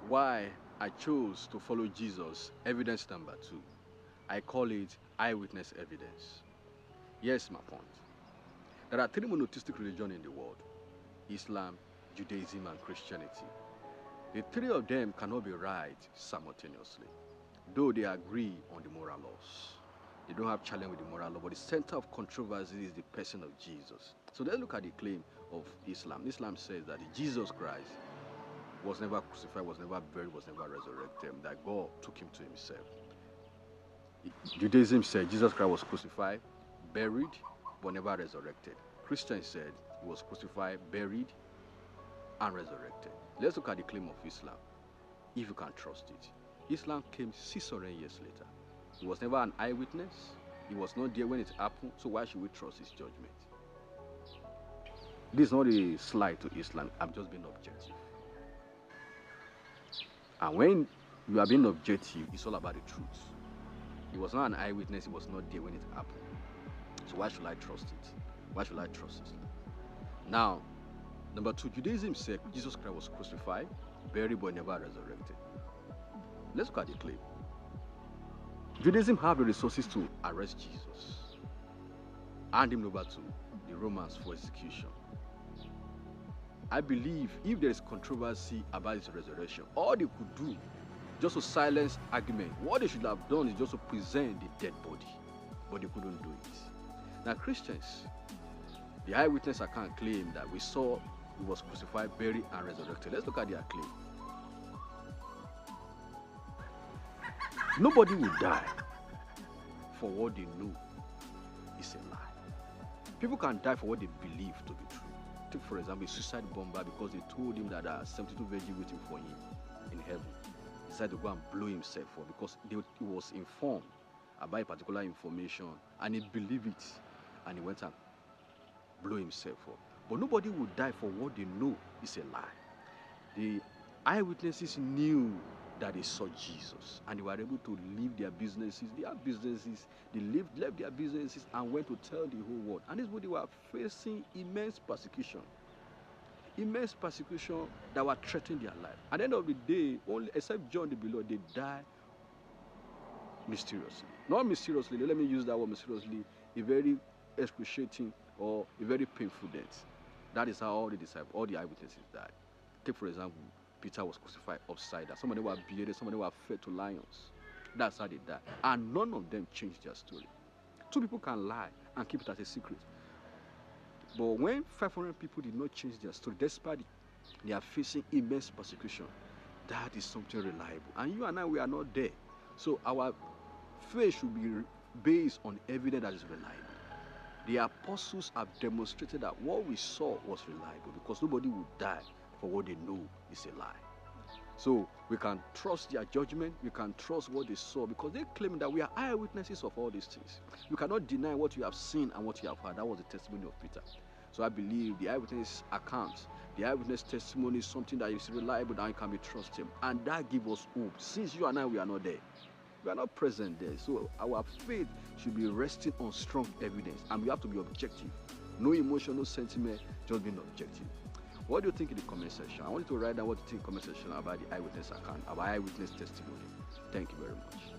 Why I chose to follow Jesus, evidence number 2. I call it eyewitness evidence. Here's my point. There are 3 monotheistic religions in the world: Islam, Judaism, and Christianity. The 3 of them cannot be right simultaneously, though they agree on the moral laws. They don't have challenge with the moral law, but the center of controversy is the person of Jesus. So let's look at the claim of Islam. Islam says that Jesus Christ was never crucified, was never buried, was never resurrected, that God took him to himself. Judaism said Jesus Christ was crucified, buried, but never resurrected. Christians said he was crucified, buried, and resurrected. Let's look at the claim of Islam, if you can trust it. Islam came 600 years later. He was never an eyewitness. He was not there when it happened, so why should we trust his judgment? This is not a slight to Islam. I'm just being objective. And when you are being objective, it's all about the truth. He was not an eyewitness. He was not there when it happened. So why should I trust it? Why should I trust Islam? Now, number 2, Judaism said Jesus Christ was crucified, buried, but never resurrected. Let's look at the claim. Judaism have the resources to arrest Jesus, hand him over to the Romans for execution. I believe if there is controversy about his resurrection, all they could do just to silence argument, what they should have done is just to present the dead body, but they couldn't do it. Now Christians, the eyewitness account claim that we saw he was crucified, buried, and resurrected. Let's look at their claim. Nobody will die for what they know is a lie. People can die for what they believe to be true. Take for example a suicide bomber, because they told him that there are 72 virgins waiting for him in heaven. He decided to go and blow himself up because he was informed about a particular information and he believed it, and he went and blew himself up. But nobody will die for what they know is a lie. The eyewitnesses knew that they saw Jesus, and they were able to leave their businesses. They had businesses. They left their businesses and went to tell the whole world. And this is what they were facing: immense persecution. Immense persecution that were threatening their life. At the end of the day, only except John the Beloved, they died mysteriously. Not mysteriously, let me use that word mysteriously, a very excruciating or a very painful death. That is how all the disciples, all the eyewitnesses died. Take for example, Peter was crucified upside down. Some of them were beheaded, some of them were fed to lions. That's how they died. And none of them changed their story. 2 people can lie and keep it as a secret. But when 500 people did not change their story, despite they are facing immense persecution, that is something reliable. And you and I, we are not there. So our faith should be based on evidence that is reliable. The apostles have demonstrated that what we saw was reliable, because nobody would die for what they know is a lie. So we can trust their judgment, we can trust what they saw, because they claim that we are eyewitnesses of all these things. You cannot deny what you have seen and what you have heard. That was the testimony of Peter. So I believe the eyewitness accounts, the eyewitness testimony is something that is reliable, that you can be trusted, and that gives us hope. Since you and I, we are not there. We are not present there. So our faith should be resting on strong evidence, and we have to be objective. No emotion, no sentiment, just being objective. What do you think in the comment section? I want you to write down what you think in the comment section about the eyewitness account, about eyewitness testimony. Thank you very much.